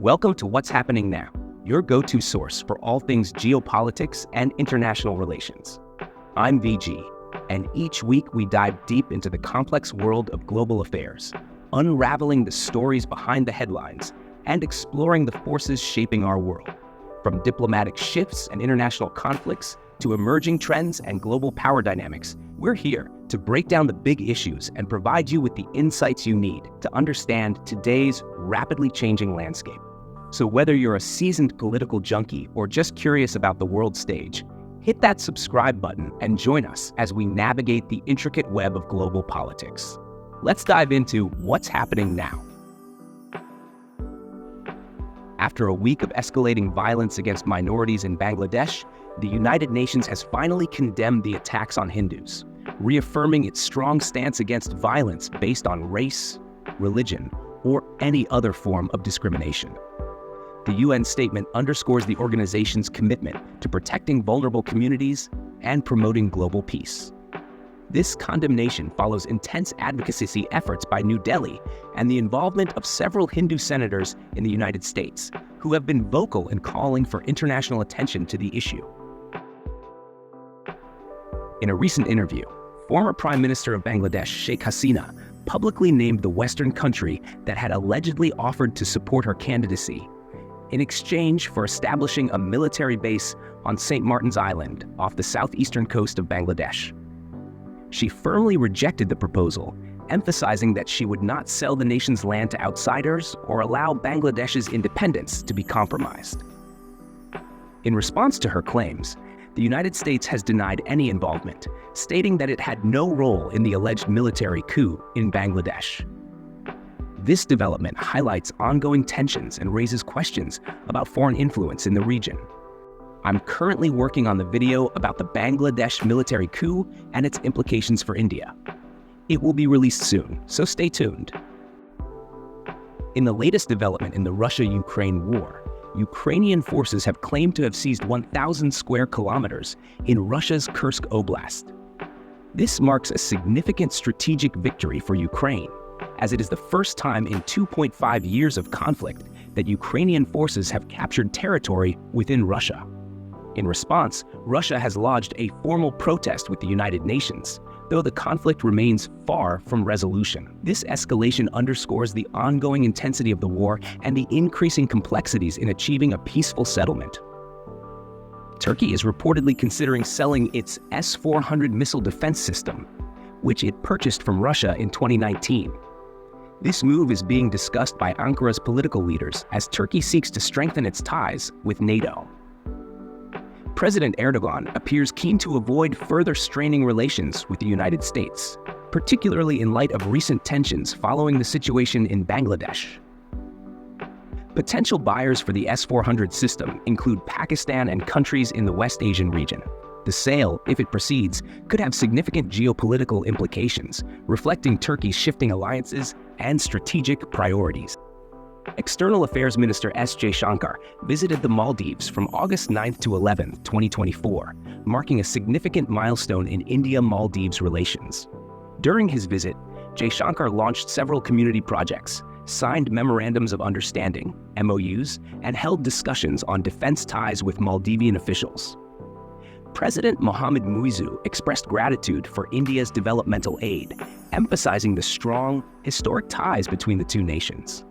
Welcome to What's Happening Now, your go-to source for all things geopolitics and international relations. I'm VG, and each week we dive deep into the complex world of global affairs, unraveling the stories behind the headlines and exploring the forces shaping our world. From diplomatic shifts and international conflicts to emerging trends and global power dynamics, we're here to break down the big issues and provide you with the insights you need to understand today's rapidly changing landscape. So whether you're a seasoned political junkie or just curious about the world stage, hit that subscribe button and join us as we navigate the intricate web of global politics. Let's dive into what's happening now. After a week of escalating violence against minorities in Bangladesh, the United Nations has finally condemned the attacks on Hindus, reaffirming its strong stance against violence based on race, religion, or any other form of discrimination. The UN statement underscores the organization's commitment to protecting vulnerable communities and promoting global peace. This condemnation follows intense advocacy efforts by New Delhi and the involvement of several Hindu senators in the United States, who have been vocal in calling for international attention to the issue. In a recent interview, former Prime Minister of Bangladesh, Sheikh Hasina, publicly named the Western country that had allegedly offered to support her candidacy in exchange for establishing a military base on St. Martin's Island off the southeastern coast of Bangladesh. She firmly rejected the proposal, emphasizing that she would not sell the nation's land to outsiders or allow Bangladesh's independence to be compromised. In response to her claims, the United States has denied any involvement, stating that it had no role in the alleged military coup in Bangladesh. This development highlights ongoing tensions and raises questions about foreign influence in the region. I'm currently working on the video about the Bangladesh military coup and its implications for India. It will be released soon, so stay tuned. In the latest development in the Russia-Ukraine war, Ukrainian forces have claimed to have seized 1,000 square kilometers in Russia's Kursk Oblast. This marks a significant strategic victory for Ukraine, as it is the first time in 2.5 years of conflict that Ukrainian forces have captured territory within Russia. In response, Russia has lodged a formal protest with the United Nations, though the conflict remains far from resolution. This escalation underscores the ongoing intensity of the war and the increasing complexities in achieving a peaceful settlement. Turkey is reportedly considering selling its S-400 missile defense system, which it purchased from Russia in 2019. This move is being discussed by Ankara's political leaders as Turkey seeks to strengthen its ties with NATO. President Erdogan appears keen to avoid further straining relations with the United States, particularly in light of recent tensions following the situation in Bangladesh. Potential buyers for the S-400 system include Pakistan and countries in the West Asian region. The sale, if it proceeds, could have significant geopolitical implications, reflecting Turkey's shifting alliances and strategic priorities. External Affairs Minister S. Jaishankar visited the Maldives from August 9th to 11th, 2024, marking a significant milestone in India-Maldives relations. During his visit, Jaishankar launched several community projects, signed memorandums of understanding, MOUs, and held discussions on defense ties with Maldivian officials. President Mohamed Muizzu expressed gratitude for India's developmental aid, emphasizing the strong, historic ties between the two nations.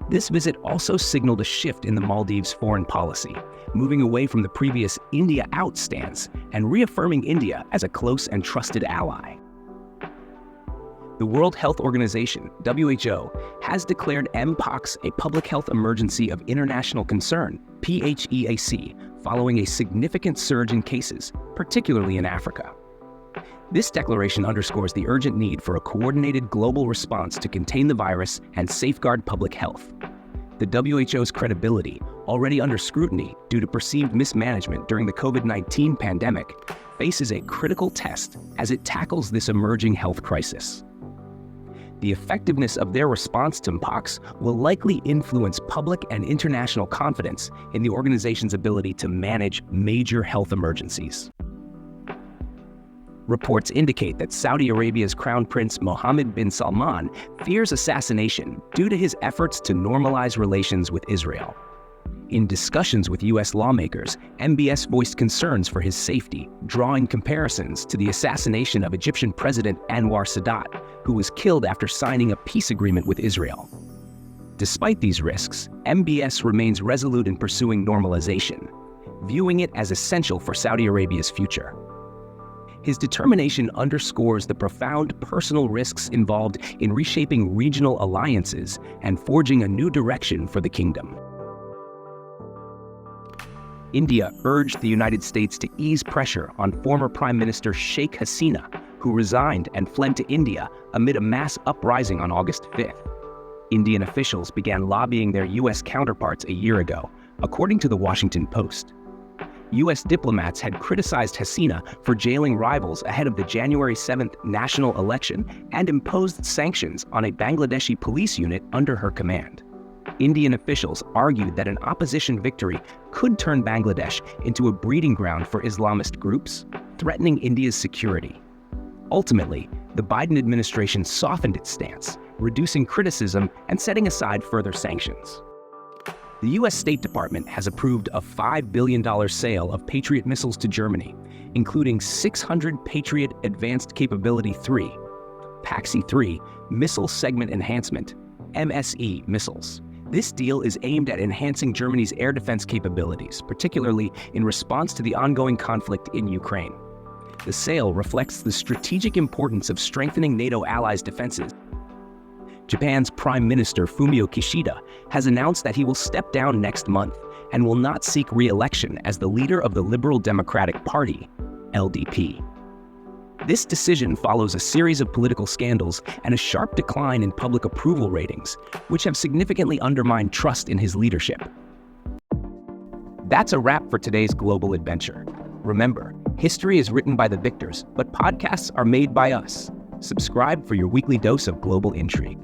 This visit also signaled a shift in the Maldives' foreign policy, moving away from the previous India out stance and reaffirming India as a close and trusted ally. The World Health Organization, WHO, has declared Mpox a public health emergency of international concern, PHEAC, following a significant surge in cases, particularly in Africa. This declaration underscores the urgent need for a coordinated global response to contain the virus and safeguard public health. The WHO's credibility, already under scrutiny due to perceived mismanagement during the COVID-19 pandemic, faces a critical test as it tackles this emerging health crisis. The effectiveness of their response to Mpox will likely influence public and international confidence in the organization's ability to manage major health emergencies. Reports indicate that Saudi Arabia's Crown Prince Mohammed bin Salman fears assassination due to his efforts to normalize relations with Israel. In discussions with U.S. lawmakers, MBS voiced concerns for his safety, drawing comparisons to the assassination of Egyptian President Anwar Sadat, who was killed after signing a peace agreement with Israel. Despite these risks, MBS remains resolute in pursuing normalization, viewing it as essential for Saudi Arabia's future. His determination underscores the profound personal risks involved in reshaping regional alliances and forging a new direction for the kingdom. India urged the United States to ease pressure on former Prime Minister Sheikh Hasina, who resigned and fled to India amid a mass uprising on August 5th. Indian officials began lobbying their U.S. counterparts a year ago, according to the Washington Post. U.S. diplomats had criticized Hasina for jailing rivals ahead of the January 7th national election and imposed sanctions on a Bangladeshi police unit under her command. Indian officials argued that an opposition victory could turn Bangladesh into a breeding ground for Islamist groups, threatening India's security. Ultimately, the Biden administration softened its stance, reducing criticism and setting aside further sanctions. The U.S. State Department has approved a $5 billion sale of Patriot missiles to Germany, including 600 Patriot Advanced Capability 3, PAXI-3 Missile Segment Enhancement, MSE missiles. This deal is aimed at enhancing Germany's air defense capabilities, particularly in response to the ongoing conflict in Ukraine. The sale reflects the strategic importance of strengthening NATO allies' defenses. Japan's Prime Minister Fumio Kishida has announced that he will step down next month and will not seek re-election as the leader of the Liberal Democratic Party, LDP. This decision follows a series of political scandals and a sharp decline in public approval ratings, which have significantly undermined trust in his leadership. That's a wrap for today's global adventure. Remember, history is written by the victors, but podcasts are made by us. Subscribe for your weekly dose of global intrigue.